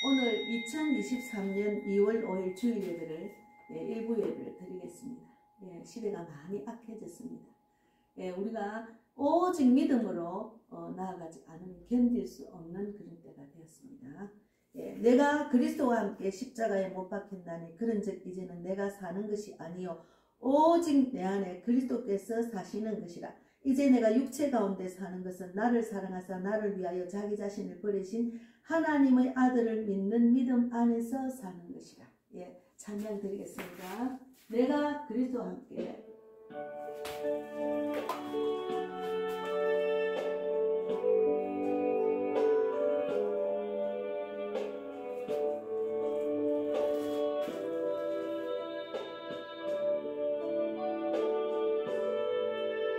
오늘 2023년 2월 5일 주일 예배를 일부 예배를 드리겠습니다. 시대가 많이 악해졌습니다. 우리가 오직 믿음으로 나아가지 않으면 견딜 수 없는 그런 때가 되었습니다. 내가 그리스도와 함께 십자가에 못 박혔나니 그런즉 이제는 내가 사는 것이 아니요 오직 내 안에 그리스도께서 사시는 것이라. 이제 내가 육체 가운데 사는 것은 나를 사랑하사 나를 위하여 자기 자신을 버리신 하나님의 아들을 믿는 믿음 안에서 사는 것이라. 찬양 드리겠습니다. 내가 그리스도와 함께.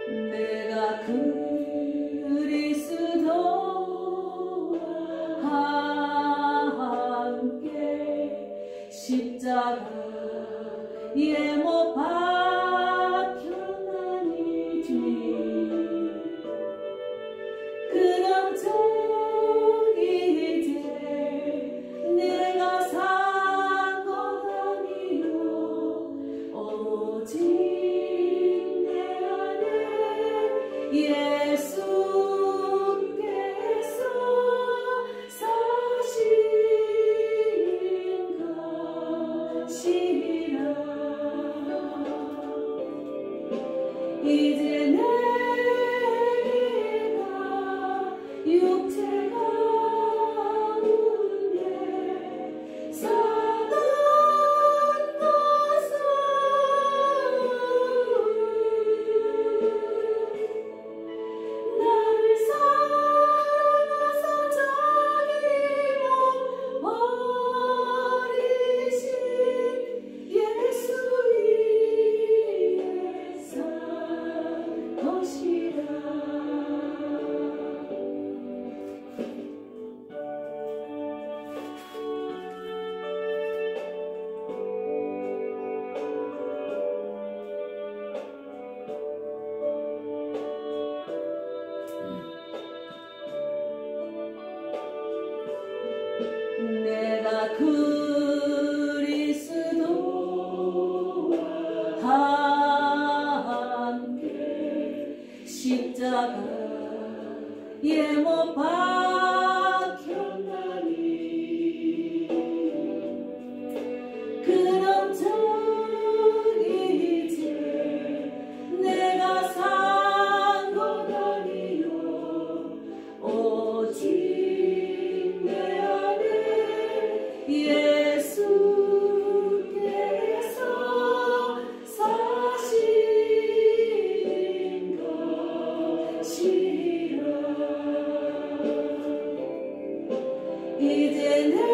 내가 그리스도와 함께 십자가에 못 박혔나니 그런즉 이제 내가 산 것 아니요 오직 예수께서 사신 것이라. 이제 내가 육체 가운데 사는 것은 나를 사랑하사 자기 몸 버리신 예수 위에 산 것이라. 내가 그리스도와 함께 십자가에 못 박혔나니 그런즉 이제 내가 산 것 아니요 오직 예수께서 사신 것이라. 이제 내가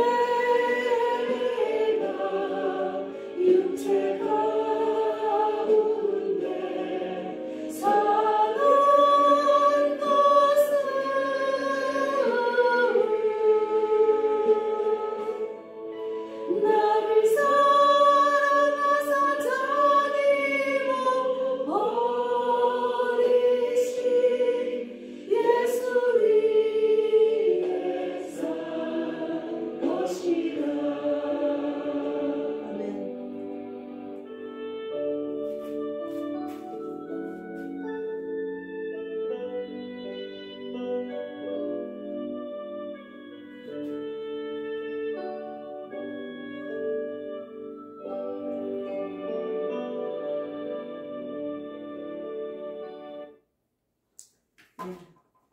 육체 가운데 사는 것은 나를 사랑하사 자기 몸 버리신 예수 위에 산 것이라. 아멘.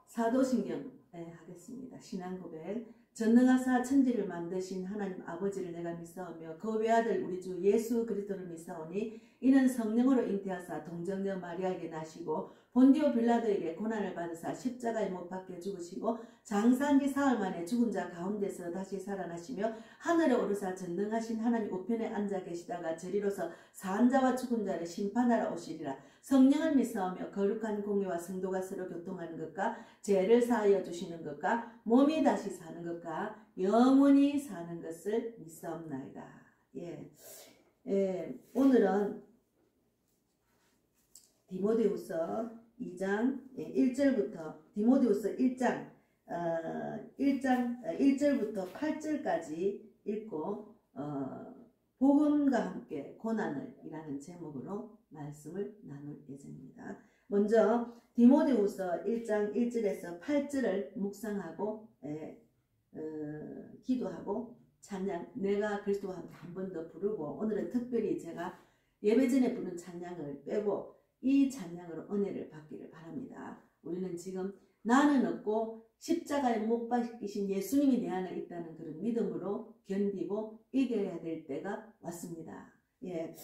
사도신경 하겠습니다. 신앙고백. 전능하사 천지를 만드신 하나님 아버지를 내가 믿사오며 그 외아들 우리 주 예수 그리스도를 믿사오니 이는 성령으로 잉태하사 동정녀 마리아에게 나시고 본디오 빌라도에게 고난을 받으사 십자가에 못 박혀 죽으시고 장사한 지 사흘 만에 죽은 자 가운데서 다시 살아나시며 하늘에 오르사 전능하신 하나님 우편에 앉아 계시다가 저리로서 사한 자와 죽은 자를 심판하러 오시리라. 성령을 믿사오며 거룩한 공의와 성도가 서로 교통하는 것과 죄를 사하여 주시는 것과 몸이 다시 사는 것과 영원히 사는 것을 믿사옵나이다. 오늘은 디모데후서 2장 1절부터 디모데후서 1장 1절부터 8절까지 읽고 복음과 함께 고난을 이라는 제목으로 말씀을 나눌 예정입니다. 먼저 디모데후서 1장 1절에서 8절을 묵상하고 기도하고 찬양 내가 그리스도와 함께 한 번 더 부르고 오늘은 특별히 제가 예배 전에 부른 찬양을 빼고 이 찬양으로 은혜를 받기를 바랍니다. 우리는 지금 나는 없고 십자가에 못 박히신 예수님이 내 안에 있다는 그런 믿음으로 견디고 이겨야 될 때가 왔습니다. 예,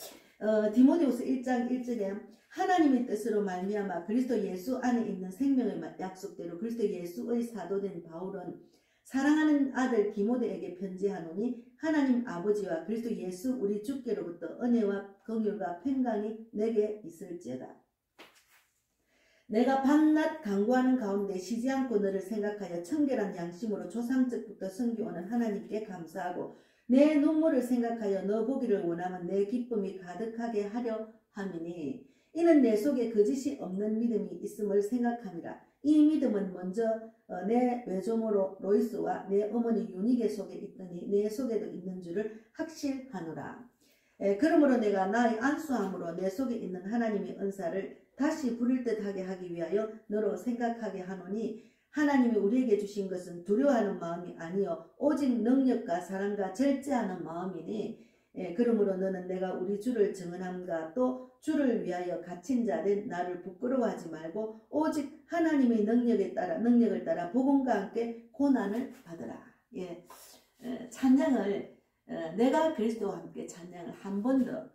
디모데후서 1장 1절에 하나님의 뜻으로 말미암아 그리스도 예수 안에 있는 생명의 약속대로 그리스도 예수의 사도된 바울은 사랑하는 아들 디모데에게 편지하노니 하나님 아버지와 그리스도 예수 우리 주께로부터 은혜와 긍휼과 평강이 내게 있을지어다. 내가 밤낮 간구하는 가운데 쉬지 않고 너를 생각하여 청결한 양심으로 조상적부터 섬겨오는 하나님께 감사하고 내 눈물을 생각하여 너 보기를 원하면 내 기쁨이 가득하게 하려 함이니 이는 내 속에 거짓이 없는 믿음이 있음을 생각함이라. 이 믿음은 먼저 내 외조모로 로이스와 내 어머니 유니게 속에 있더니 내 속에도 있는 줄을 확실하노라. 그러므로 내가 나의 안수함으로 내 속에 있는 하나님의 은사를 다시 부릴 듯하게 하기 위하여 너로 생각하게 하노니 하나님이 우리에게 주신 것은 두려워하는 마음이 아니요 오직 능력과 사랑과 절제하는 마음이니 그러므로 너는 내가 우리 주를 증언함과 또 주를 위하여 갇힌 자 된 나를 부끄러워하지 말고 오직 하나님의 능력을 따라 복음과 함께 고난을 받으라. 예, 찬양을 내가 그리스도와 함께 찬양을 한 번 더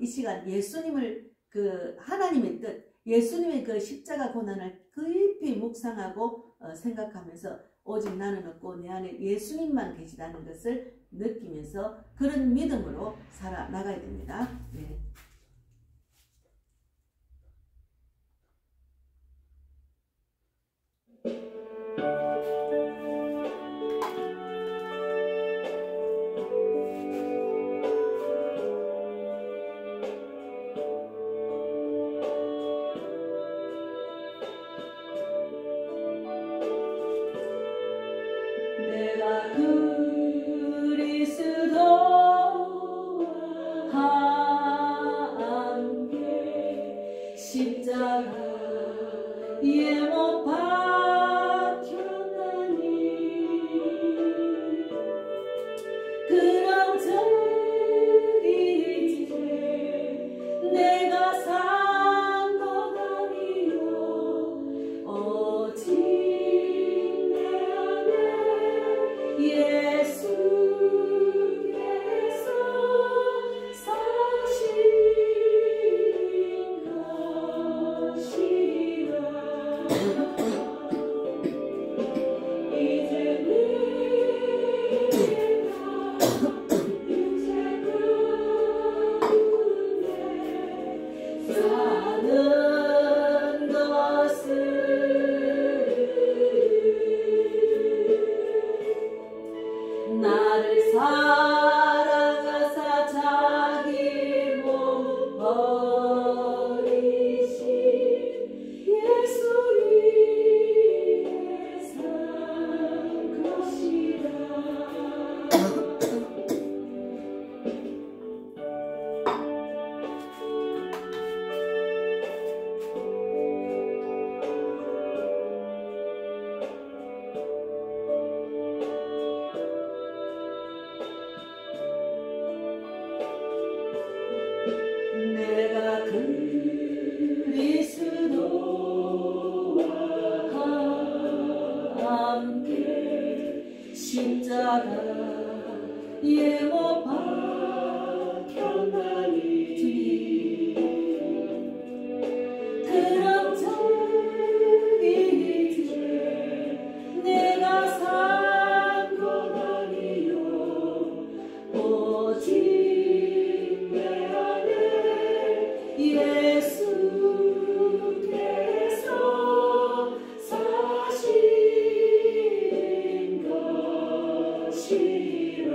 이 시간 예수님을 그 하나님의 뜻 예수님의 그 십자가 고난을 깊이 묵상하고 생각하면서 오직 나는 없고 내 안에 예수님만 계시다는 것을 느끼면서 그런 믿음으로 살아나가야 됩니다. 네. 내가 그리스도와 함께 십자가에 못 박혔나니 그럼 저기 이제 내가 산 것 아니요 오직 예수께서 사신 것이라. 이제 내가 사는 것을 나를 사랑하사 자기 몸 버리신 예수 위에 산 것이라. 내가 그리스도와 함께 십자가에 못 박혔나니 그럼 저기 이제 내가 산 것 아니요 오직 예수께서 사신 것이라.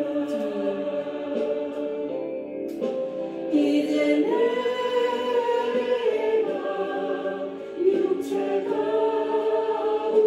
이제 내가 육체 가운데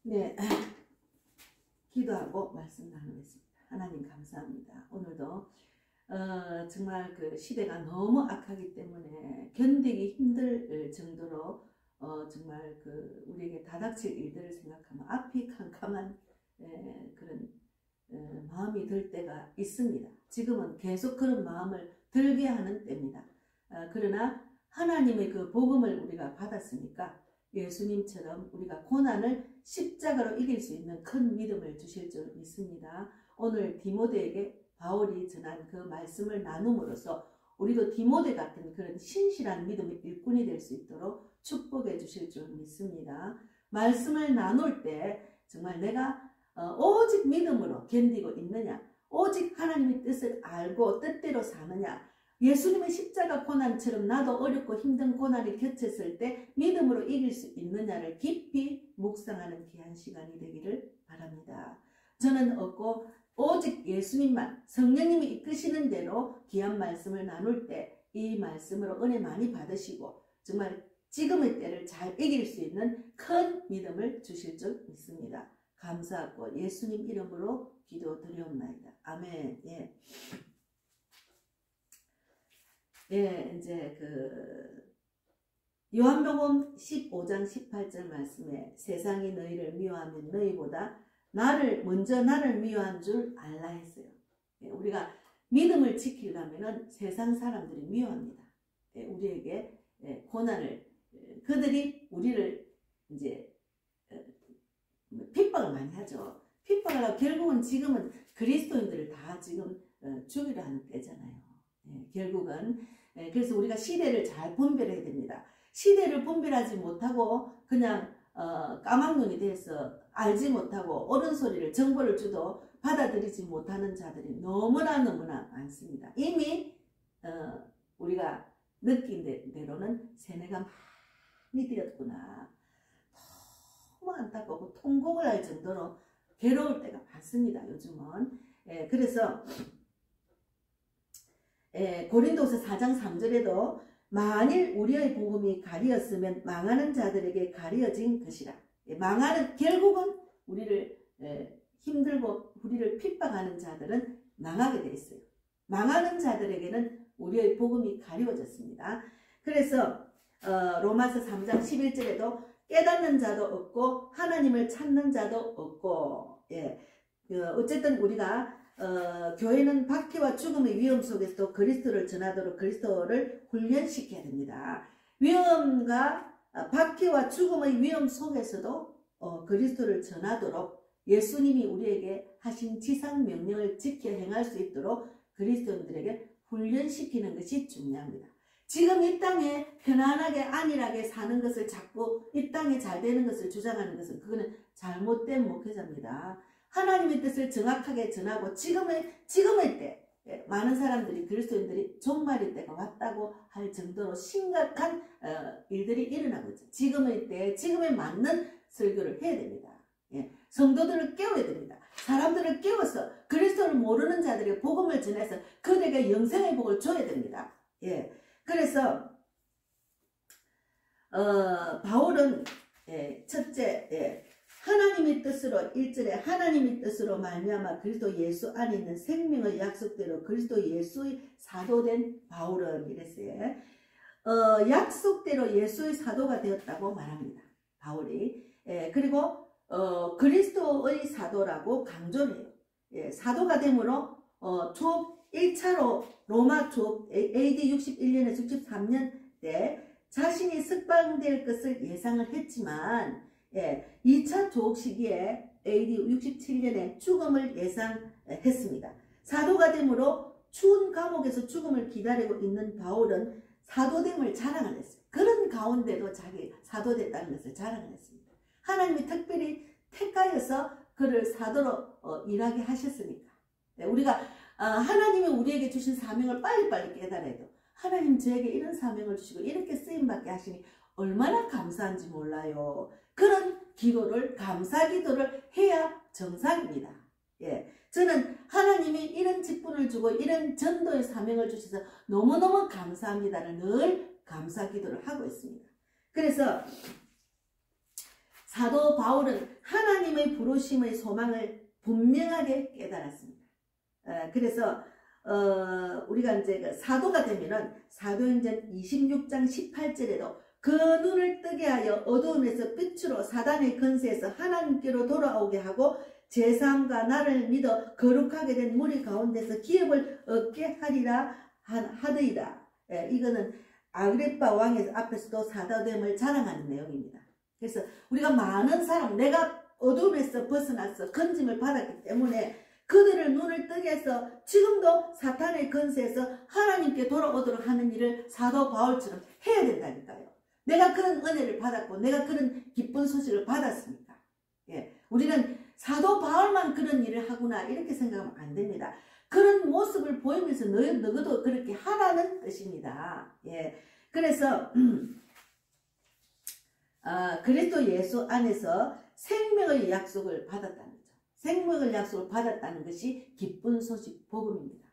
네, 기도하고 말씀 나누겠습니다. 하나님 감사합니다. 오늘도 정말 그 시대가 너무 악하기 때문에 견디기 힘들 정도로 정말 그 우리에게 다닥칠 일들을 생각하면 앞이 캄캄한 그런 마음이 들 때가 있습니다. 지금은 계속 그런 마음을 들게 하는 때입니다. 그러나 하나님의 그 복음을 우리가 받았으니까 예수님처럼 우리가 고난을 십자가로 이길 수 있는 큰 믿음을 주실 줄 믿습니다. 오늘 디모데에게 바울이 전한 그 말씀을 나눔으로써 우리도 디모데 같은 그런 신실한 믿음의 일꾼이 될 수 있도록 축복해 주실 줄 믿습니다. 말씀을 나눌 때 정말 내가 오직 믿음으로 견디고 있느냐, 오직 하나님의 뜻을 알고 뜻대로 사느냐, 예수님의 십자가 고난처럼 나도 어렵고 힘든 고난이 겹쳤을 때 믿음으로 이길 수 있느냐를 깊이 묵상하는 귀한 시간이 되기를 바랍니다. 저는 없고 오직 예수님만, 성령님이 이끄시는 대로 귀한 말씀을 나눌 때 이 말씀으로 은혜 많이 받으시고 정말 지금의 때를 잘 이길 수 있는 큰 믿음을 주실 줄 믿습니다. 감사하고 예수님 이름으로 기도드리옵나이다. 아멘. 예. 예, 이제 그 요한복음 15장 18절 말씀에 세상이 너희를 미워하면 너희보다 먼저 나를 미워한 줄 알라 했어요. 예, 우리가 믿음을 지키려면은 세상 사람들이 미워합니다. 예, 우리에게 고난을 그들이 우리를 이제 핍박을 많이 하죠. 핍박을 하고 결국은 지금은 그리스도인들을 다 지금 죽이려 하는 때잖아요. 예, 결국은 그래서 우리가 시대를 잘 분별해야 됩니다. 시대를 분별하지 못하고 그냥 까막눈이 돼서 알지 못하고 옳은 소리를 정보를 주도 받아들이지 못하는 자들이 너무나 많습니다. 이미 우리가 느낀 대로는 세뇌가 많이 되었구나. 너무 안타깝고 통곡을 할 정도로 괴로울 때가 많습니다. 요즘은. 그래서 고린도서 4장 3절에도 만일 우리의 복음이 가리었으면 망하는 자들에게 가리어진 것이라. 결국은 우리를 힘들고 우리를 핍박하는 자들은 망하게 돼 있어요. 망하는 자들에게는 우리의 복음이 가리워졌습니다. 그래서 로마서 3장 11절에도 깨닫는 자도 없고 하나님을 찾는 자도 없고, 어쨌든 우리가 교회는 박해와 죽음의 위험 속에서도 그리스도를 전하도록 그리스도를 훈련시켜야 됩니다. 위험과 박해와 죽음의 위험 속에서도 그리스도를 전하도록 예수님이 우리에게 하신 지상 명령을 지켜 행할 수 있도록 그리스도인들에게 훈련시키는 것이 중요합니다. 지금 이 땅에 편안하게 안일하게 사는 것을 자꾸 이 땅에 잘 되는 것을 주장하는 것은 그거는 잘못된 목회자입니다. 하나님의 뜻을 정확하게 전하고 지금의 때 많은 사람들이 그리스도인들이 종말의 때가 왔다고 할 정도로 심각한 일들이 일어나고 있죠. 지금의 때 지금에 맞는 설교를 해야 됩니다. 성도들을 깨워야 됩니다. 사람들을 깨워서 그리스도를 모르는 자들에게 복음을 전해서 그들에게 영생의 복을 줘야 됩니다. 그래서 바울은 첫째 하나님의 뜻으로 1절에 하나님의 뜻으로 말미암아 그리스도 예수 안에 있는 생명의 약속대로 그리스도 예수의 사도된 바울은 이랬어요. 약속대로 예수의 사도가 되었다고 말합니다. 바울이. 그리고 그리스도의 사도라고 강조를 해요. 사도가 되므로 초업 1차로 로마 초업 AD 61년에서 63년 때 자신이 석방될 것을 예상을 했지만 2차 조업 시기에 AD 67년에 죽음을 예상했습니다. 사도가 되므로 추운 감옥에서 죽음을 기다리고 있는 바울은 사도됨을 자랑을 했어요. 그런 가운데도 자기 사도됐다는 것을 자랑을 했습니다. 하나님이 특별히 택하여서 그를 사도로 일하게 하셨으니까. 우리가 하나님이 우리에게 주신 사명을 빨리빨리 깨달아야 돼요. 하나님 저에게 이런 사명을 주시고 이렇게 쓰임받게 하시니 얼마나 감사한지 몰라요. 그런 기도를, 감사 기도를 해야 정상입니다. 저는 하나님이 이런 직분을 주고 이런 전도의 사명을 주셔서 너무너무 감사합니다를 늘 감사 기도를 하고 있습니다. 그래서 사도 바울은 하나님의 부르심의 소망을 분명하게 깨달았습니다. 그래서 우리가 이제 그 사도가 되면은 사도행전 26장 18절에도 그 눈을 뜨게 하여 어두움에서 빛으로 사단의 권세에서 하나님께로 돌아오게 하고 제사함과 나를 믿어 거룩하게 된 무리 가운데서 기업을 얻게 하리라 하더이다. 이거는 아그리파 왕의 앞에서도 사도됨을 자랑하는 내용입니다. 그래서 우리가 많은 사람, 내가 어둠에서 벗어나서 건짐을 받았기 때문에 그들을 눈을 뜨게 해서 지금도 사탄의 권세에서 하나님께 돌아오도록 하는 일을 사도 바울처럼 해야 된다니까요. 내가 그런 은혜를 받았고 내가 그런 기쁜 소식을 받았으니까. 예, 우리는 사도 바울만 그런 일을 하구나 이렇게 생각하면 안 됩니다. 그런 모습을 보이면서 너희도 그렇게 하라는 뜻입니다. 예, 그래서 그리스도 예수 안에서 생명의 약속을 받았다는 거죠. 생명의 약속을 받았다는 것이 기쁜 소식 복음입니다.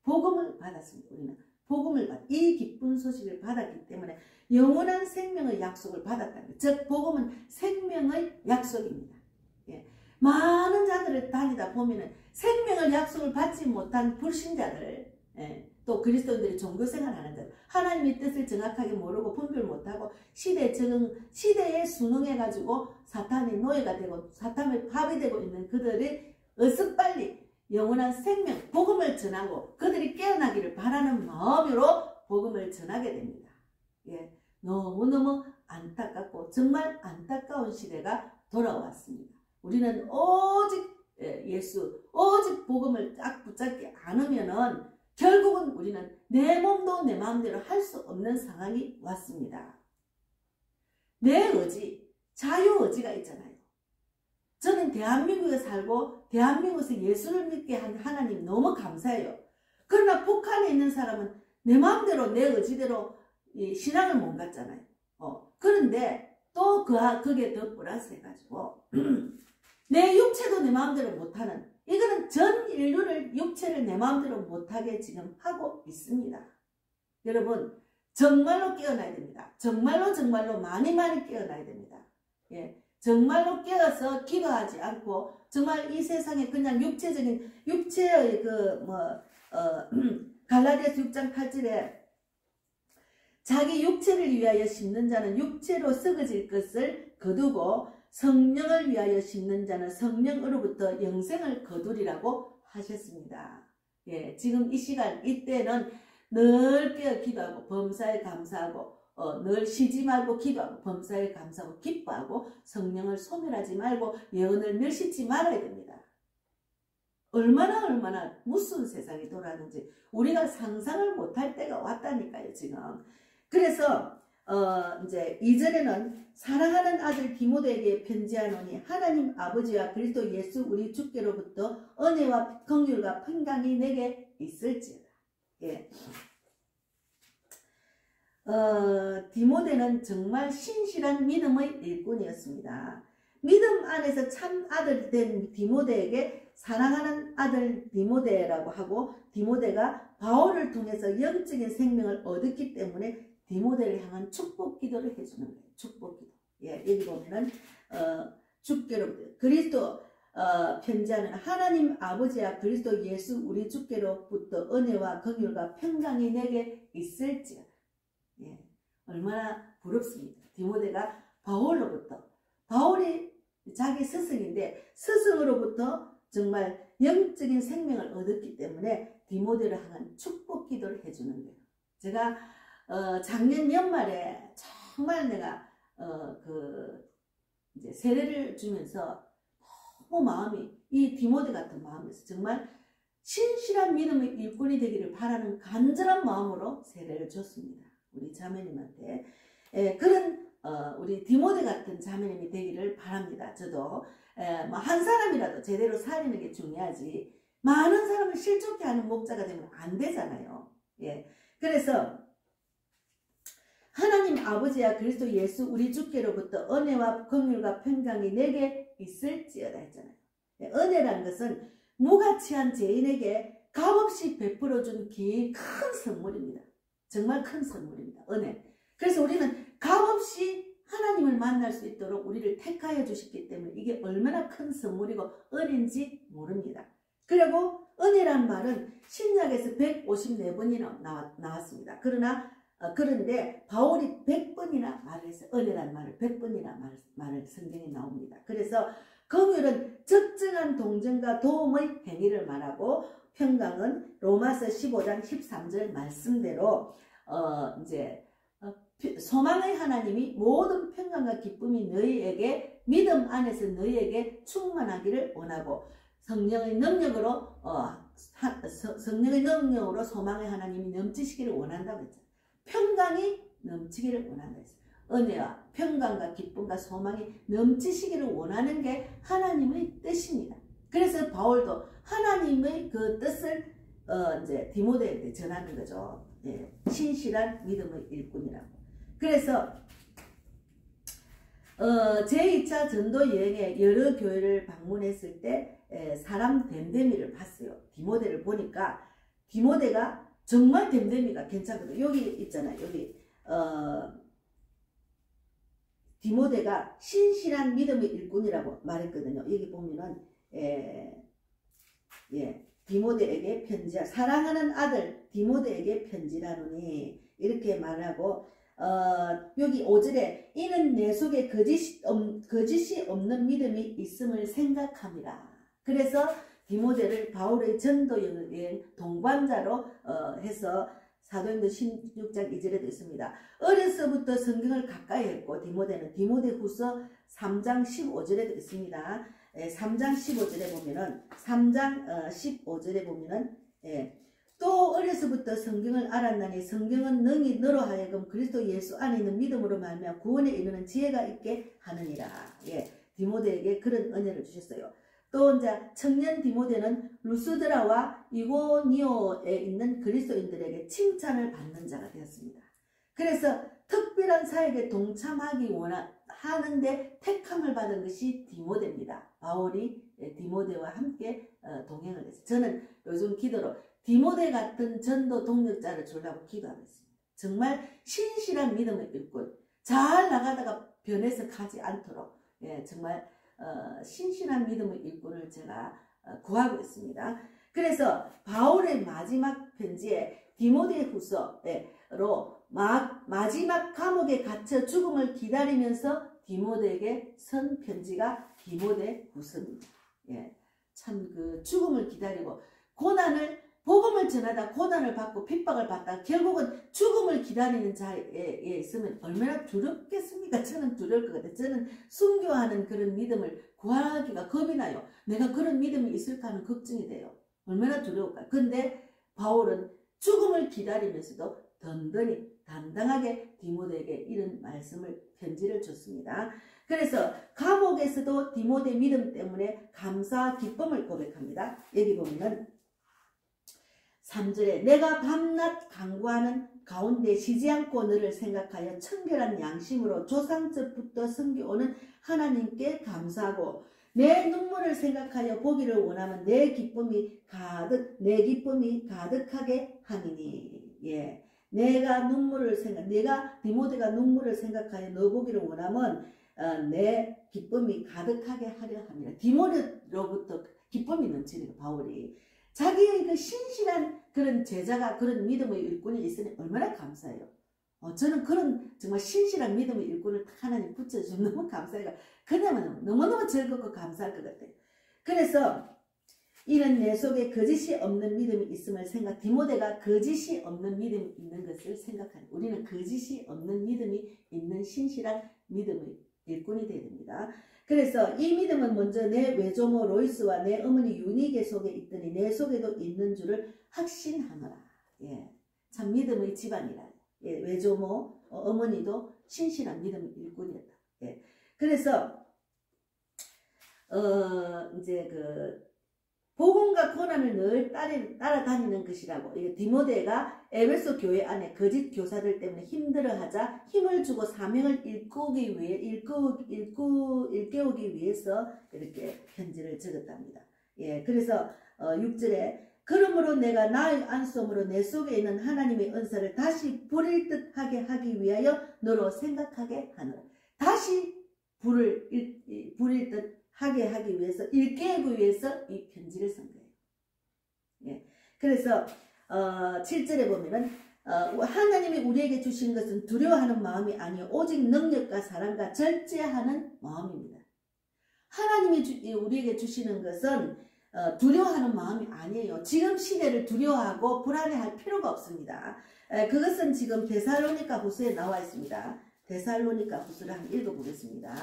복음을 받았습니다. 우리는 복음을 이 기쁜 소식을 받았기 때문에 영원한 생명의 약속을 받았다는 거죠. 즉 복음은 생명의 약속입니다. 예. 많은 자들을 다니다 보면은 생명의 약속을 받지 못한 불신자들, 또 그리스도인들이 종교생활하는 자들, 하나님의 뜻을 정확하게 모르고 분별 못하고 시대에 순응해가지고 사탄의 노예가 되고 사탄의 밥이 되고 있는 그들이 어서 빨리 영원한 생명, 복음을 전하고 그들이 깨어나기를 바라는 마음으로 복음을 전하게 됩니다. 예, 너무너무 안타깝고 정말 안타까운 시대가 돌아왔습니다. 우리는 오직 예수, 오직 복음을 딱 붙잡지 않으면은 결국은 우리는 내 몸도 내 마음대로 할 수 없는 상황이 왔습니다. 내 의지, 자유의지가 있잖아요. 저는 대한민국에 살고 대한민국에서 예수를 믿게 한 하나님 너무 감사해요. 그러나 북한에 있는 사람은 내 마음대로 내 의지대로 신앙을 못 갖잖아요. 그런데 또 그게 더 플러스 해가지고 내 육체도 내 마음대로 못하는, 이거는 전 인류를 육체를 내 마음대로 못하게 지금 하고 있습니다. 여러분 정말로 깨어나야 됩니다. 정말로 많이 깨어나야 됩니다. 예, 정말로 깨어서 기도하지 않고 정말 이 세상에 그냥 육체의 갈라디아서 6장 8절에 자기 육체를 위하여 심는 자는 육체로 썩어질 것을 거두고 성령을 위하여 심는 자는 성령으로부터 영생을 거두리라고 하셨습니다. 예, 지금 이 시간 이때는 늘 깨어 기도하고 범사에 감사하고 늘 쉬지 말고 기도하고 범사에 감사하고 기뻐하고 성령을 소멸하지 말고 예언을 멸시치 말아야 됩니다. 얼마나 무슨 세상이 돌아가는지 우리가 상상을 못할 때가 왔다니까요, 지금. 그래서 이제 2절에는 사랑하는 아들 디모데에게 편지하노니 하나님 아버지와 그리스도 예수 우리 주께로부터 은혜와 긍휼과 평강이 내게 있을지어다. 예. 디모데는 정말 신실한 믿음의 일꾼이었습니다. 믿음 안에서 참 아들 된 디모데에게 사랑하는 아들 디모데라고 하고, 디모데가 바울을 통해서 영적인 생명을 얻었기 때문에 디모데를 향한 축복 기도를 해주는 거예요. 축복 기도. 예, 여기 보면은 주께로부터 그리스도 편지하는 하나님 아버지와 그리스도 예수 우리 주께로부터 은혜와 긍휼과 평강이 내게 있을지어다. 예, 얼마나 부럽습니다. 디모데가 바울로부터, 바울이 자기 스승인데 스승으로부터 정말 영적인 생명을 얻었기 때문에 디모데를 향한 축복 기도를 해주는 거예요. 제가 작년 연말에 정말 내가 이제 세례를 주면서 너무 마음이 이 디모데 같은 마음에서 정말 신실한 믿음의 일꾼이 되기를 바라는 간절한 마음으로 세례를 줬습니다. 우리 자매님한테 그런 우리 디모데 같은 자매님이 되기를 바랍니다. 저도 한 사람이라도 제대로 살리는 게 중요하지 많은 사람을 실족해 하는 목자가 되면 안 되잖아요. 예, 그래서 하나님 아버지와 그리스도 예수 우리 주께로부터 은혜와 긍휼과 평강이 내게 있을지어다 했잖아요. 은혜란 것은 무가치한 죄인에게 값없이 베풀어준 큰 선물입니다. 정말 큰 선물입니다. 은혜. 그래서 우리는 값없이 하나님을 만날 수 있도록 우리를 택하여 주셨기 때문에 이게 얼마나 큰 선물이고 은인지 모릅니다. 그리고 은혜란 말은 신약에서 154번이나 나왔습니다. 그런데 바울이 100번이나 말을 했어요. 은혜란 말을 100번이나 말을 성경에 나옵니다. 그래서 긍휼은 적정한 동정과 도움의 행위를 말하고, 평강은 로마서 15장 13절 말씀대로 소망의 하나님이 모든 평강과 기쁨이 너희에게 믿음 안에서 너희에게 충만하기를 원하고, 성령의 능력으로 소망의 하나님이 넘치시기를 원한다고 했죠. 평강이 넘치기를 원한다 했어요. 은혜와 평강과 기쁨과 소망이 넘치시기를 원하는 게 하나님의 뜻입니다. 그래서 바울도 하나님의 그 뜻을 디모데에게 전하는 거죠. 예, 신실한 믿음의 일꾼이라고. 그래서 제2차 전도 여행에 여러 교회를 방문했을 때 사람 됨됨이를 봤어요. 디모데를 보니까 디모데가 정말 됨됨이가 괜찮거든요. 여기 있잖아요. 여기 디모데가 신실한 믿음의 일꾼이라고 말했거든요. 여기 보면은 디모데에게 편지하, 사랑하는 아들 디모데에게 편지라노니 이렇게 말하고, 여기 5절에 이는 내 속에 거짓이 없는 믿음이 있음을 생각합니다. 그래서 디모데를 바울의 전도 여행 동반자로 해서 사도행전 16장 2절에도 있습니다. 어려서부터 성경을 가까이 했고, 디모데는 디모데후서 3장 15절에도 있습니다. 3장 15절에 보면은 3장 15절에 보면은 또 어려서부터 성경을 알았나니 성경은 능히 너로 하여금 그리스도 예수 안에 있는 믿음으로 말미암아 구원에 이르는 지혜가 있게 하느니라. 디모데에게 그런 은혜를 주셨어요. 또 이제 청년 디모데는 루스드라와 이고니오에 있는 그리스도인들에게 칭찬을 받는 자가 되었습니다. 그래서 특별한 사역에 동참하기 하는데 택함을 받은 것이 디모데입니다. 바울이 디모데와 함께 동행을 했어요. 저는 요즘 기도로 디모데 같은 전도 동력자를 주려고 기도하고 있습니다. 정말 신실한 믿음을 일꾼, 잘 나가다가 변해서 가지 않도록 정말 신실한 믿음의 일꾼을 제가 구하고 있습니다. 그래서 바울의 마지막 편지에 디모데후서로 마지막 감옥에 갇혀 죽음을 기다리면서 디모데에게 쓴 편지가 디모데후서입니다. 참 그 죽음을 기다리고 복음을 전하다 고난을 받고 핍박을 받다 결국은 죽음을 기다리는 자리에 있으면 얼마나 두렵겠습니까? 저는 두려울 것 같아요. 저는 순교하는 그런 믿음을 구하기가 겁이 나요. 내가 그런 믿음이 있을까 하는 걱정이 돼요. 얼마나 두려울까. 근데 바울은 죽음을 기다리면서도 든든히 당당하게 디모데에게 이런 편지를 줬습니다. 그래서 감옥에서도 디모데 믿음 때문에 감사와 기쁨을 고백합니다. 여기 보면은 3절에 내가 밤낮 간구하는 가운데 쉬지 않고 너를 생각하여 청결한 양심으로 조상적부터 섬겨오는 하나님께 감사하고 내 눈물을 생각하여 보기를 원하면 내 기쁨이 가득하게 하니니. 내가 디모데가 눈물을 생각하여 너 보기를 원하면 내 기쁨이 가득하게 하려 합니다. 디모데로부터 기쁨이 넘치는 바울이 자기의 그 신실한 그런 제자가 그런 믿음의 일꾼이 있으니 얼마나 감사해요. 저는 그런 정말 신실한 믿음의 일꾼을 하나님 붙여주면 너무 감사해요. 그냥 너무너무 즐겁고 감사할 것 같아요. 그래서 이는 내 속에 거짓이 없는 믿음이 있음을 디모데가 거짓이 없는 믿음이 있는 것을 생각하는, 우리는 거짓이 없는 믿음이 있는 신실한 믿음의 일꾼이 되어야 됩니다. 그래서 이 믿음은 먼저 내 외조모 로이스와 내 어머니 유니게 속에 있더니 내 속에도 있는 줄을 확신하노라. 참 믿음의 집안이라. 외조모 어머니도 신실한 믿음의 일꾼이었다. 그래서 이제 복음과 고난을 늘 따라다니는 것이라고. 디모데가 에베소 교회 안에 거짓 교사들 때문에 힘들어하자 힘을 주고 사명을 일깨우기 위해서 이렇게 편지를 적었답니다. 그래서 6절에 그러므로 내가 나의 안수함으로 내 속에 있는 하나님의 은사를 다시 부릴 듯하게 하기 위하여 너로 생각하게 하노라. 다시 불일 듯 하게 하기 위해서, 읽게 하기 위해서 이 편지를 쓴 거예요. 예. 그래서 7절에 보면은 하나님이 우리에게 주신 것은 두려워하는 마음이 아니요 오직 능력과 사랑과 절제하는 마음입니다. 하나님이 우리에게 주시는 것은 두려워하는 마음이 아니에요. 지금 시대를 두려워하고 불안해할 필요가 없습니다. 그것은 지금 데살로니가 후서에 나와 있습니다. 데살로니가 후서를 한번 읽어보겠습니다.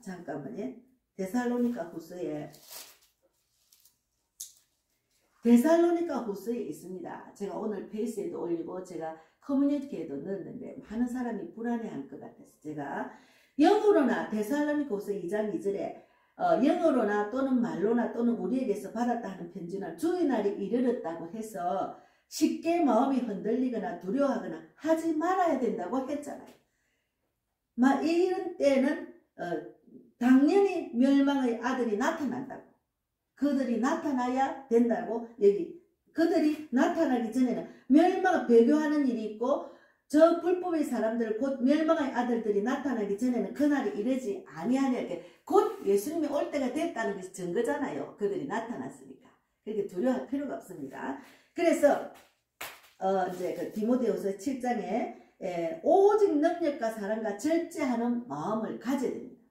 잠깐만요. 데살로니가 후서에 있습니다. 제가 오늘 페이스에도 올리고 제가 커뮤니티에도 넣었는데 많은 사람이 불안해할 것 같아서 제가 영어로나 데살로니가 후서 2장 2절에 영어로나 또는 말로나 또는 우리에게서 받았다 하는 편지는 주의 날이 이르렀다고 해서 쉽게 마음이 흔들리거나 두려워하거나 하지 말아야 된다고 했잖아요. 이런 때는 당연히 멸망의 아들이 나타난다고. 그들이 나타나야 된다고 그들이 나타나기 전에는 멸망을 배교하는 일이 있고 저 불법의 사람들 곧 멸망의 아들들이 나타나기 전에는 그날이 이르지 아니하냐. 곧 예수님이 올 때가 됐다는 것이 증거잖아요. 그들이 나타났으니까. 그렇게 두려워할 필요가 없습니다. 그래서 이제 그 디모데후서 7장에 오직 능력과 사랑과 절제하는 마음을 가져야 됩니다.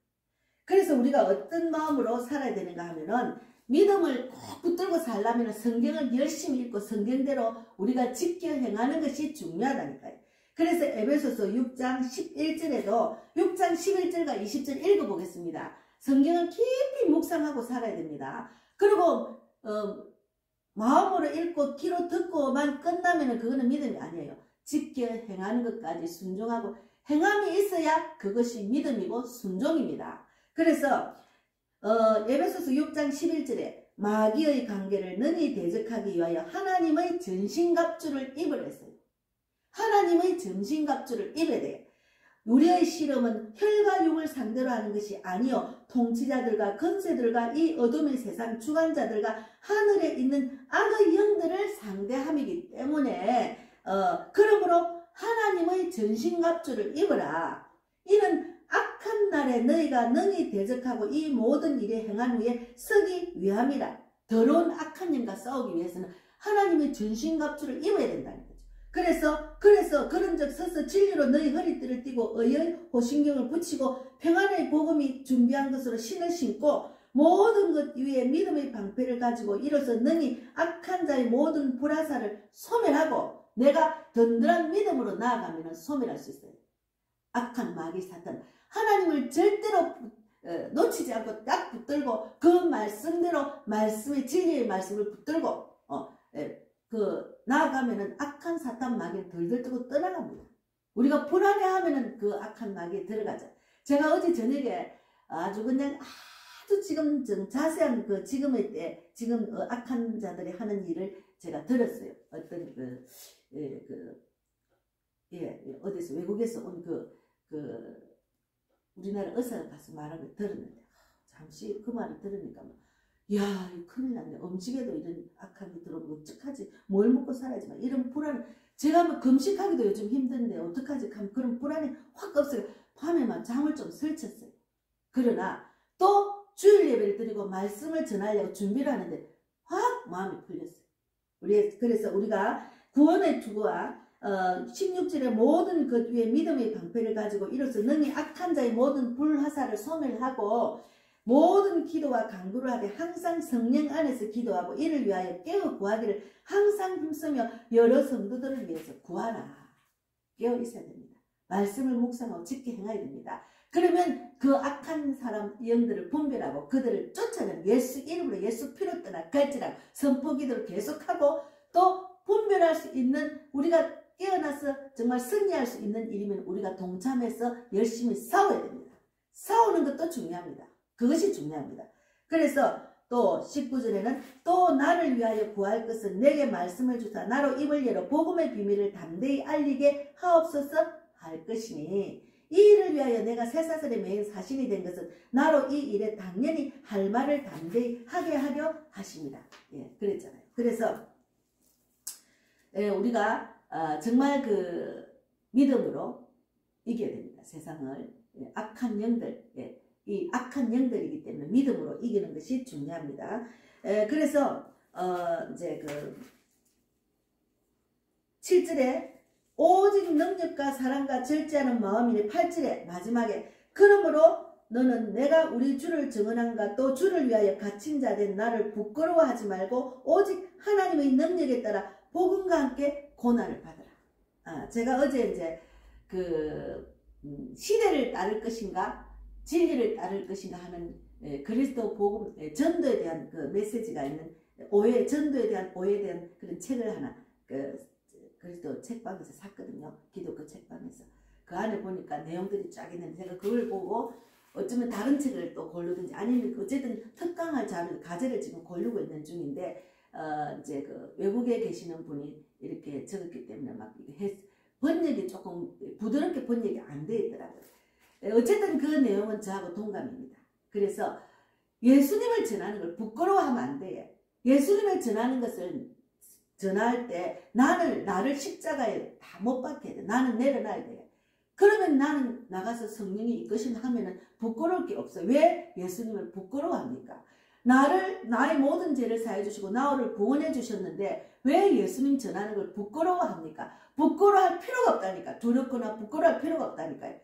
그래서 우리가 어떤 마음으로 살아야 되는가 하면은 믿음을 꼭 붙들고 살려면 성경을 열심히 읽고 성경대로 우리가 지켜 행하는 것이 중요하다니까요. 그래서 에베소서 6장 11절에도 6장 11절과 20절 읽어보겠습니다. 성경을 깊이 묵상하고 살아야 됩니다. 그리고 마음으로 읽고 귀로 듣고만 끝나면 그거는 믿음이 아니에요. 지켜 행하는 것까지 순종하고 행함이 있어야 그것이 믿음이고 순종입니다. 그래서 에베소서 6장 11절에 마귀의 관계를 능히 대적하기 위하여 하나님의 전신갑주를 입으랬어요. 하나님의 전신갑주를 입어야 돼요. 우리의 실험은 혈과 육을 상대로 하는 것이 아니요 통치자들과 권세들과 이 어둠의 세상 주관자들과 하늘에 있는 악의 영들을 상대함이기 때문에 그러므로 하나님의 전신갑주를 입어라. 이는 악한 날에 너희가 능히 대적하고 이 모든 일에 행한 후에 서기 위함이라. 더러운 악한 영과 싸우기 위해서는 하나님의 전신갑주를 입어야 된다는 거죠. 그래서 그런 적 서서 진리로 너희 허리띠를 띠고 의의 호신경을 붙이고 평안의 복음이 준비한 것으로 신을 신고 모든 것 위에 믿음의 방패를 가지고 이로써 능히 악한 자의 모든 불화살을 소멸하고 내가 든든한 믿음으로 나아가면 소멸할 수 있어요. 악한 마귀 사탄 하나님을 절대로 놓치지 않고 딱 붙들고 그 말씀대로 말씀의 진리의 말씀을 붙들고 나아가면은 악한 사탄 마귀는 덜덜 뜨고 떠나갑니다. 우리가 불안해하면은 그 악한 마귀에 들어가죠. 제가 어제 저녁에 아주 그냥 아주 지금 자세한 그 지금의 때 지금 악한 자들이 하는 일을 제가 들었어요. 어떤 어디서 외국에서 온 우리나라 의사가 가서 말한 걸 들었는데 잠시 그 말을 들으니까 야 큰일 났네. 음식에도 이런 악한 게 들어오고 어떡하지? 뭘 먹고 살아야지? 막 이런 불안. 제가 뭐 금식하기도 요즘 힘든데 어떡하지? 그런 불안이 확 없어요. 밤에만 잠을 좀 설쳤어요. 그러나 또 주일 예배를 드리고 말씀을 전하려고 준비를 하는데 확 마음이 풀렸어요. 그래서 우리가 구원의 투구와 16절의 모든 것 위에 믿음의 방패를 가지고 이로써 능히 악한 자의 모든 불화살을 소멸하고 모든 기도와 간구를 하되 항상 성령 안에서 기도하고 이를 위하여 깨어 구하기를 항상 힘쓰며 여러 성도들을 위해서 구하라. 깨어 있어야 됩니다. 말씀을 묵상하고 지켜 행해야 됩니다. 그러면 그 악한 사람 영들을 분별하고 그들을 쫓아내는 예수 이름으로 예수 피로 떠나 갈지라고 선포기도를 계속하고 또 분별할 수 있는 우리가 깨어나서 정말 승리할 수 있는 일이면 우리가 동참해서 열심히 싸워야 됩니다. 싸우는 것도 중요합니다. 그것이 중요합니다. 그래서 또 19절에는 또 나를 위하여 구할 것은 내게 말씀을 주사 나로 입을 열어 복음의 비밀을 담대히 알리게 하옵소서 할 것이니 이 일을 위하여 내가 쇠사슬에 매인 사신이 된 것은 나로 이 일에 당연히 할 말을 담대히 하게 하려 하십니다. 예, 그랬잖아요. 그래서 우리가 정말 그 믿음으로 이겨야 됩니다. 세상을. 악한 영들, 이 악한 영들이기 때문에 믿음으로 이기는 것이 중요합니다. 그래서 이제 그 7절에 오직 능력과 사랑과 절제하는 마음이니 8절에 마지막에 그러므로 너는 내가 우리 주를 증언한가 또 주를 위하여 갇힌 자 된 나를 부끄러워하지 말고 오직 하나님의 능력에 따라 복음과 함께 고난을 받으라. 제가 어제 이제 그 시대를 따를 것인가 진리를 따를 것인가 하는 그리스도 복음 전도에 대한 그 메시지가 있는 전도에 대한 오해에 대한 그런 책을 하나 그리스도 책방에서 샀거든요. 기독교 책방에서. 그 안에 보니까 내용들이 쫙 있는데 제가 그걸 보고 어쩌면 다른 책을 또 고르든지 아니면 어쨌든 특강할 자료 과제를 지금 고르고 있는 중인데 이제 그 외국에 계시는 분이 이렇게 적었기 때문에 막 번역이 조금 부드럽게 번역이 안 돼 있더라고요. 어쨌든 그 내용은 저하고 동감입니다. 그래서 예수님을 전하는 걸 부끄러워하면 안 돼요. 예수님을 전하는 것을 전할 때 나를 십자가에 다 못 박혀야 돼. 나는 내려놔야 돼. 그러면 나는 나가서 성령이 이끄신다 하면은 부끄러울 게 없어요. 왜 예수님을 부끄러워합니까? 나의 모든 죄를 사해 주시고 나를 구원해 주셨는데 왜 예수님 전하는 걸 부끄러워합니까? 부끄러워할 필요가 없다니까. 두렵거나 부끄러워할 필요가 없다니까요.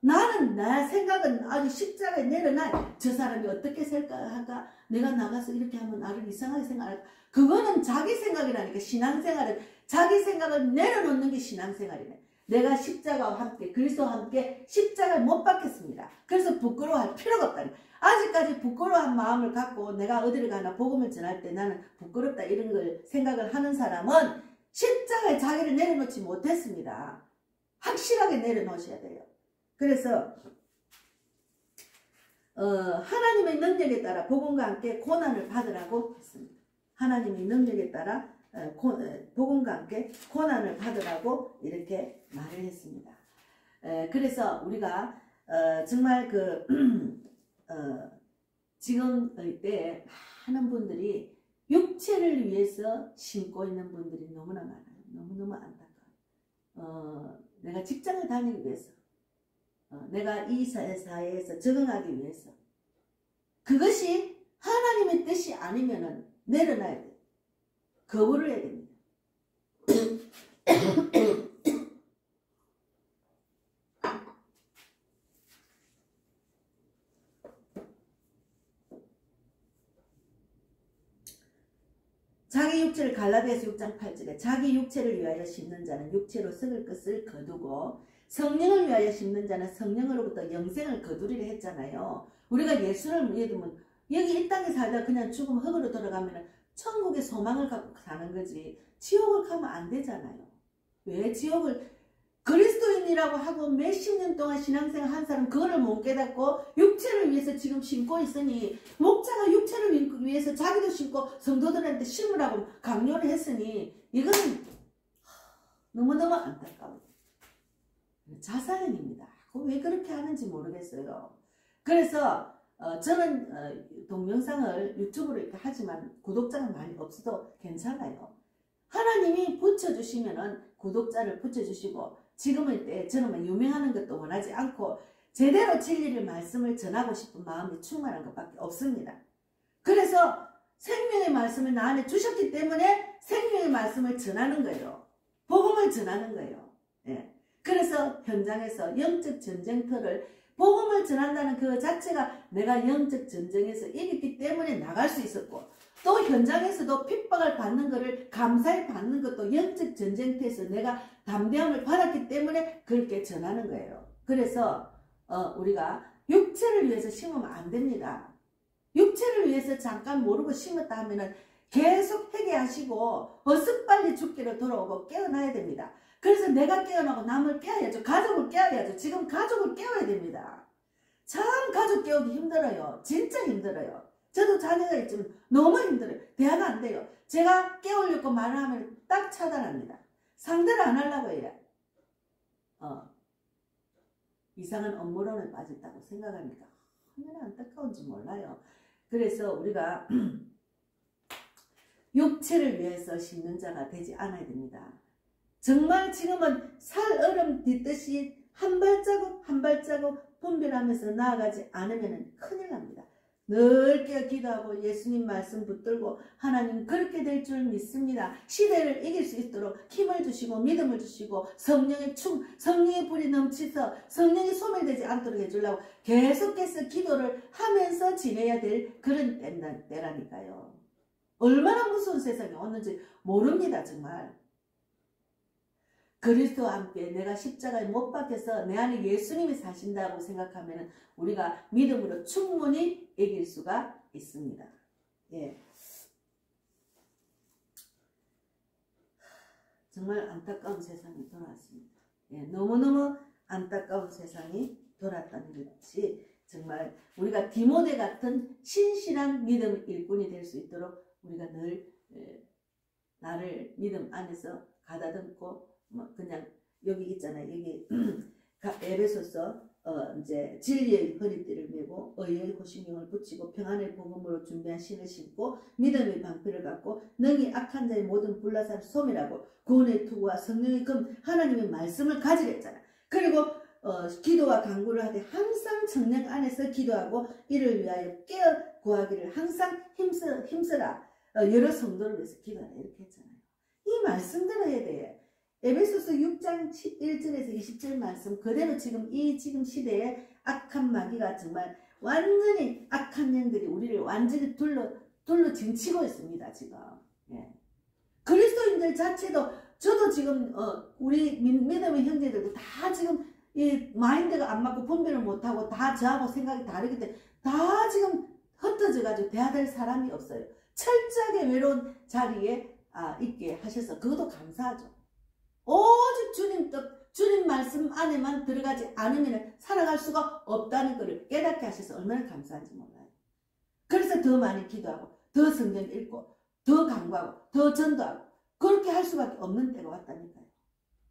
나는 내 생각은 아주 십자가에 내려놔. 저 사람이 어떻게 생각할까? 내가 나가서 이렇게 하면 나를 이상하게 생각할까? 그거는 자기 생각이라니까. 신앙생활은 자기 생각을 내려놓는 게 신앙생활이네. 내가 십자가와 함께 그리스도와 함께 십자가에 못 박혔습니다. 그래서 부끄러워할 필요가 없다니. 아직까지 부끄러워한 마음을 갖고 내가 어디를 가나 복음을 전할 때 나는 부끄럽다 이런 걸 생각을 하는 사람은 십자가에 자기를 내려놓지 못했습니다. 확실하게 내려놓으셔야 돼요. 그래서 하나님의 능력에 따라 복음과 함께 고난을 받으라고 했습니다. 하나님의 능력에 따라 복음과 함께 고난을 받으라고 이렇게 말을 했습니다. 그래서 우리가 정말 지금의 때에 많은 분들이 육체를 위해서 심고 있는 분들이 너무나 많아요. 너무너무 안타까워요. 내가 직장을 다니기 위해서 내가 이 사회에서 적응하기 위해서 그것이 하나님의 뜻이 아니면은 내려놔야 돼요. 거부를 해야 됩니다. 자기 육체를 갈라디아서 6장 8절에 자기 육체를 위하여 심는 자는 육체로 썩을 것을 거두고 성령을 위하여 심는 자는 성령으로부터 영생을 거두리라 했잖아요. 우리가 예수를 믿으면 여기 이 땅에 살다 그냥 죽으면 흙으로 돌아가면 천국의 소망을 갖고 사는 거지 지옥을 가면 안 되잖아요. 왜 지옥을 그리스도인이라고 하고 몇십 년 동안 신앙생활 한 사람 그거를 못 깨닫고 육체를 위해서 지금 심고 있으니 목자가 육체를 위해서 자기도 심고 성도들한테 심으라고 강요를 했으니 이거는 너무너무 안타까워요. 자살행위입니다. 왜 그렇게 하는지 모르겠어요. 그래서 저는 동영상을 유튜브로 이렇게 하지만 구독자가 많이 없어도 괜찮아요. 하나님이 붙여주시면은 구독자를 붙여주시고 지금의 때에 저는 유명하는 것도 원하지 않고 제대로 진리를 말씀을 전하고 싶은 마음이 충만한 것밖에 없습니다. 그래서 생명의 말씀을 나 안에 주셨기 때문에 생명의 말씀을 전하는 거예요. 복음을 전하는 거예요. 예. 그래서 현장에서 영적 전쟁터를 복음을 전한다는 그 자체가 내가 영적 전쟁에서 이겼기 때문에 나갈 수 있었고 또 현장에서도 핍박을 받는 것을 감사히 받는 것도 영적 전쟁터에서 내가 담대함을 받았기 때문에 그렇게 전하는 거예요. 그래서 우리가 육체를 위해서 심으면 안 됩니다. 육체를 위해서 잠깐 모르고 심었다 하면은 계속 회개하시고 어서 빨리 죽기로 돌아오고 깨어나야 됩니다. 그래서 내가 깨어나고 남을 깨워야죠. 가족을 깨워야죠. 지금 가족을 깨워야 됩니다. 참 가족 깨우기 힘들어요. 진짜 힘들어요. 저도 자녀가 있지만 너무 힘들어요. 대화가 안 돼요. 제가 깨우려고 말을 하면 딱 차단합니다. 상대를 안 하려고 해요. 이상한 업무론에 빠졌다고 생각하니까 얼마나 안타까운지 몰라요. 그래서 우리가 육체를 위해서 심는 자가 되지 않아야 됩니다. 정말 지금은 살얼음 뒤듯이 한 발자국 한 발자국 분별하면서 나아가지 않으면 큰일 납니다. 늘 깨어 기도하고 예수님 말씀 붙들고 하나님 그렇게 될 줄 믿습니다. 시대를 이길 수 있도록 힘을 주시고 믿음을 주시고 성령의 불이 넘치서 성령이 소멸되지 않도록 해주려고 계속해서 기도를 하면서 지내야 될 그런 때라니까요. 얼마나 무서운 세상이 오는지 모릅니다. 정말. 그리스도와 함께 내가 십자가에 못 박혀서 내 안에 예수님이 사신다고 생각하면 우리가 믿음으로 충분히 이길 수가 있습니다. 예. 정말 안타까운 세상이 돌아왔습니다. 예. 너무너무 안타까운 세상이 돌아왔다는 것이 정말 우리가 디모데 같은 신실한 믿음의 일꾼이 될 수 있도록 우리가 늘 나를 믿음 안에서 가다듬고 그냥 여기 있잖아요. 여기 에베소서 이제 진리의 허리띠를 메고 의의 호심경을 붙이고 평안의 복음으로 준비한 신을 신고 믿음의 방패를 갖고 능히 악한 자의 모든 불나사를 소멸하고 구원의 투구와 성령의 금 하나님의 말씀을 가지랬잖아. 그리고 기도와 간구를 하되 항상 성령 안에서 기도하고 이를 위하여 깨어 구하기를 항상 힘쓰라. 여러 성도를 위해서 기도하라 이렇게 했잖아요. 이 말씀대로 해야 돼. 에베소서 6장 1절에서 20절 말씀 그대로 지금 시대에 악한 마귀가 정말 완전히 악한 영들이 우리를 완전히 둘러 진치고 있습니다. 지금. 예. 그리스도인들 자체도 저도 지금 우리 믿음의 형제들도 다 지금 이 마인드가 안 맞고 분별을 못하고 다 저하고 생각이 다르기 때문에 다 지금 흩어져 가지고 대화될 사람이 없어요. 철저하게 외로운 자리에 있게 하셔서 그것도 감사하죠. 오직 주님 뜻, 주님 말씀 안에만 들어가지 않으면 살아갈 수가 없다는 것을 깨닫게 하셔서 얼마나 감사한지 몰라요. 그래서 더 많이 기도하고 더 성경 읽고 더 간구하고 더 전도하고 그렇게 할 수밖에 없는 때가 왔다니까요.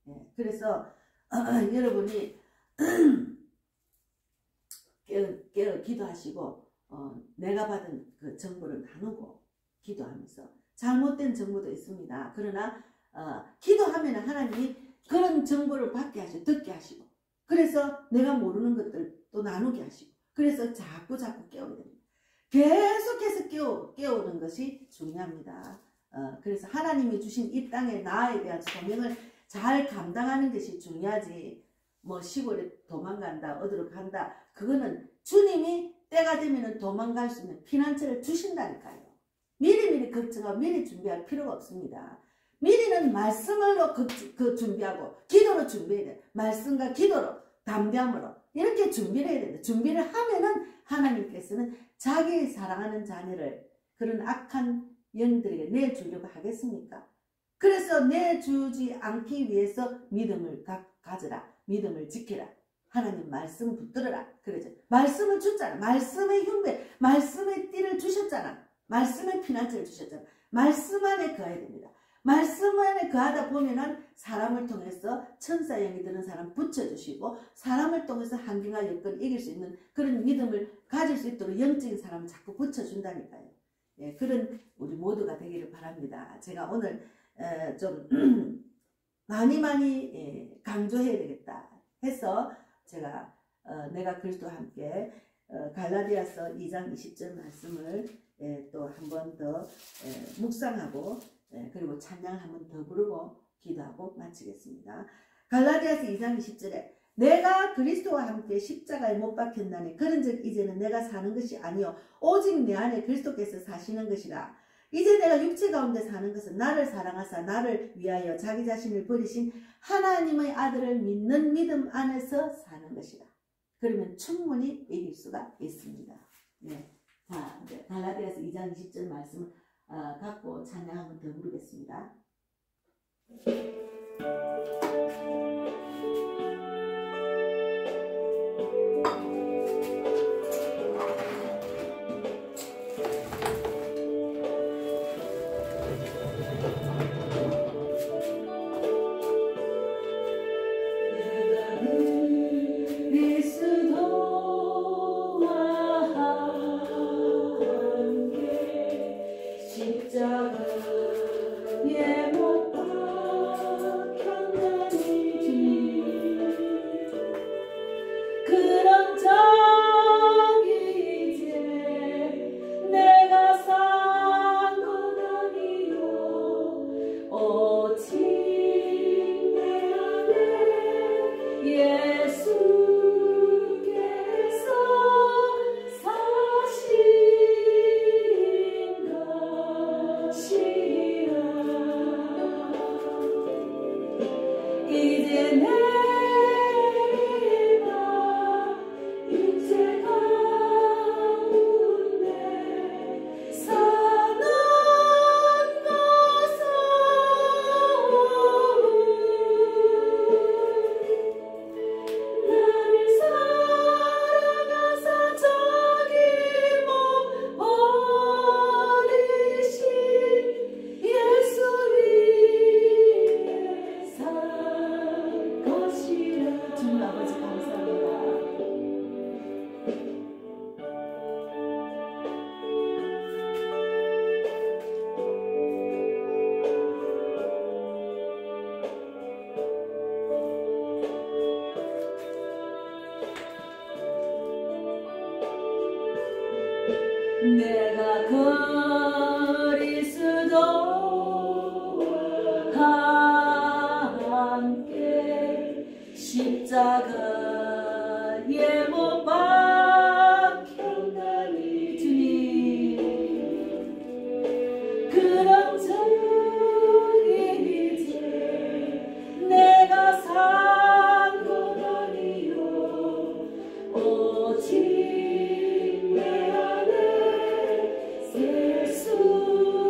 예, 그래서 여러분이 깨어 기도하시고 내가 받은 그 정보를 나누고 기도하면서 잘못된 정보도 있습니다. 그러나 기도하면 하나님이 그런 정보를 받게 하시고 듣게 하시고 그래서 내가 모르는 것들 또 나누게 하시고 그래서 자꾸 깨우게 됩니다. 계속해서 깨우는 것이 중요합니다. 그래서 하나님이 주신 이 땅에 나에 대한 소명을 잘 감당하는 것이 중요하지 뭐 시골에 도망간다 어디로 간다 그거는 주님이 때가 되면 도망갈 수 있는 피난처를 주신다니까요. 미리 걱정하고 미리 준비할 필요가 없습니다. 미리는 말씀으로 준비하고 기도로 준비해야 돼. 말씀과 기도로 담대함으로 이렇게 준비를 해야 된다. 준비를 하면은 하나님께서는 자기 사랑하는 자녀를 그런 악한 영들에게 내주려고 하겠습니까? 그래서 내주지 않기 위해서 믿음을 가져라. 믿음을 지켜라. 하나님 말씀 붙들어라. 그러죠. 말씀을 줬잖아. 말씀의 흉배, 말씀의 띠를 주셨잖아. 말씀의 피난처를 주셨잖아. 말씀 안에 거해야 됩니다. 말씀 안에 거하다 보면은 사람을 통해서 천사 영이 드는 사람 붙여주시고 사람을 통해서 환경과 여건을 이길 수 있는 그런 믿음을 가질 수 있도록 영적인 사람을 자꾸 붙여준다니까요. 예, 그런 우리 모두가 되기를 바랍니다. 제가 오늘 좀 많이 강조해야 되겠다 해서 제가 내가 그리스도와 함께 갈라디아서 2장 20절 말씀을 또 한 번 더 묵상하고 그리고 찬양을 한 번 더 부르고 기도하고 마치겠습니다. 갈라디아서 2장 20절에 내가 그리스도와 함께 십자가에 못 박혔나니 그런즉 이제는 내가 사는 것이 아니요 오직 내 안에 그리스도께서 사시는 것이라. 이제 내가 육체 가운데 사는 것은 나를 사랑하사 나를 위하여 자기 자신을 버리신 하나님의 아들을 믿는 믿음 안에서 사는 것이라. 그러면 충분히 이길 수가 있습니다. 네. 자, 갈라디아서 2장 20절 말씀을 갖고 찬양 한번 더 부르겠습니다. 십자가에 못 박혔나니 내가 그리스도와 함께 십자가에 못 박혔나니 주님 그런 적이 이제 내가 산 것 아니요 오직 내 안에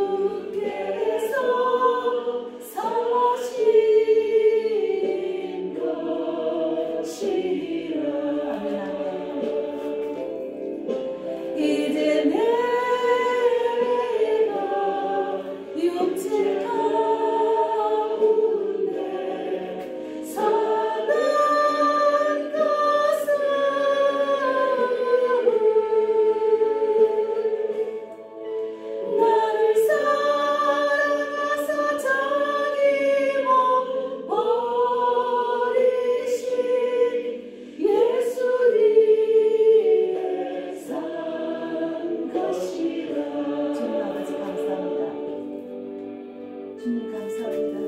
예수께서 사신 것이라. 이제 내가 육체 가운데 사는 것은 나를 사랑하사 자기 몸 버리신 예수님의 산 것이라. 주님 아버지 감사합니다. 주님 감사합니다.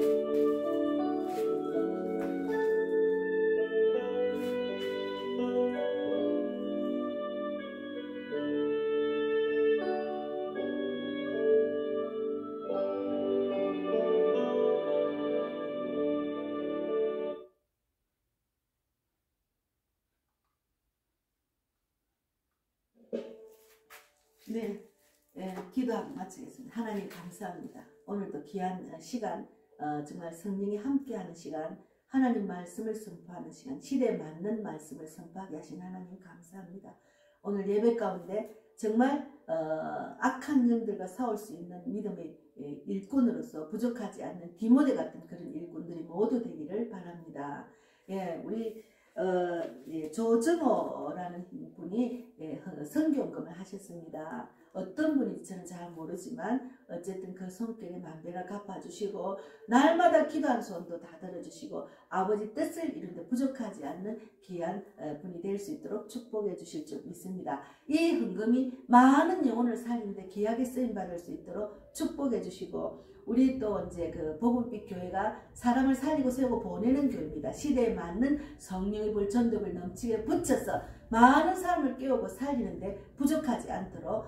네, 기도하고 마치겠습니다. 하나님 감사합니다. 오늘도 귀한 시간, 정말 성령이 함께하는 시간, 하나님 말씀을 선포하는 시간, 시대에 맞는 말씀을 선포하게 하신 하나님 감사합니다. 오늘 예배 가운데 정말 악한 영들과 싸울 수 있는 믿음의 일꾼으로서 부족하지 않는 디모데 같은 그런 일꾼들이 모두 되기를 바랍니다. 예, 우리 조정호라는 분이 선교원금을 하셨습니다. 어떤 분인지 저는 잘 모르지만 어쨌든 그 손길에 만배나 갚아주시고 날마다 기도한 소원도 다 들어주시고 아버지 뜻을 이루는데 부족하지 않는 귀한 분이 될 수 있도록 축복해 주실 줄 믿습니다. 이 헌금이 많은 영혼을 살리는데 귀하게 쓰임받을 수 있도록 축복해 주시고 우리 또 이제 그 복음빛 교회가 사람을 살리고 세우고 보내는 교회입니다. 시대에 맞는 성령의 불 전도를 넘치게 붙여서 많은 사람을 깨우고 살리는데 부족하지 않도록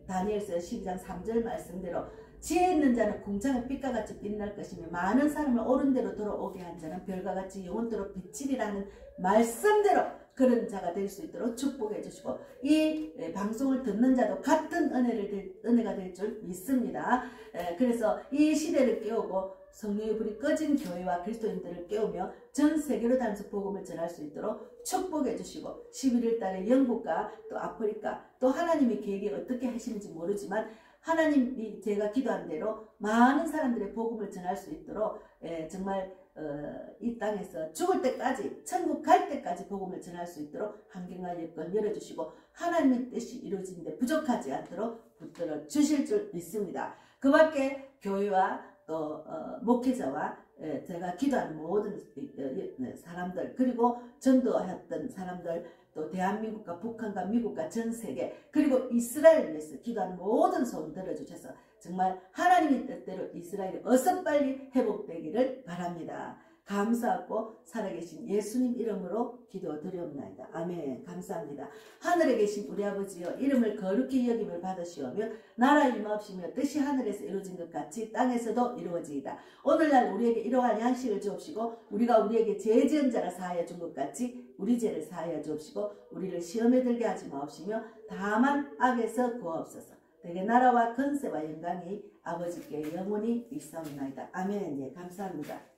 다니엘서 12장 3절 말씀대로 지혜 있는 자는 궁창의 빛과 같이 빛날 것이며 많은 사람을 옳은 대로 돌아오게 한 자는 별과 같이 영원토록 비치리라는 말씀대로 그런 자가 될 수 있도록 축복해 주시고 이 방송을 듣는 자도 같은 은혜가 될 줄 믿습니다. 그래서 이 시대를 깨우고 성령의 불이 꺼진 교회와 그리스도인들을 깨우며 전 세계로 단속 복음을 전할 수 있도록 축복해 주시고 11월 달에 영국과 또 아프리카 또 하나님의 계획이 어떻게 하시는지 모르지만 하나님이 제가 기도한 대로 많은 사람들의 복음을 전할 수 있도록 정말 이 땅에서 죽을 때까지 천국 갈 때까지 복음을 전할 수 있도록 환경과 여건 열어주시고 하나님의 뜻이 이루어지는데 부족하지 않도록 붙들어 주실 줄 믿습니다. 그 밖에 교회와 또 목회자와 제가 기도하는 모든 사람들 그리고 전도했던 사람들 또 대한민국과 북한과 미국과 전 세계 그리고 이스라엘을 위해서 기도하는 모든 소원 들어주셔서 정말 하나님의 뜻대로 이스라엘이 어서 빨리 회복되기를 바랍니다. 감사하고 살아계신 예수님 이름으로 기도드리옵나이다. 아멘. 감사합니다. 하늘에 계신 우리 아버지여 이름을 거룩히 여김을 받으시오며 나라 임하옵시며 뜻이 하늘에서 이루어진 것 같이 땅에서도 이루어지이다. 오늘날 우리에게 이러한 양식을 주옵시고 우리가 우리에게 죄 지은 자라 사하여 준 것 같이 우리 죄를 사하여 주옵시고 우리를 시험에 들게 하지 마옵시며 다만 악에서 구하옵소서. 내게 나라와 권세와 영광이 아버지께 영원히 있사옵나이다. 아멘. 예, 감사합니다.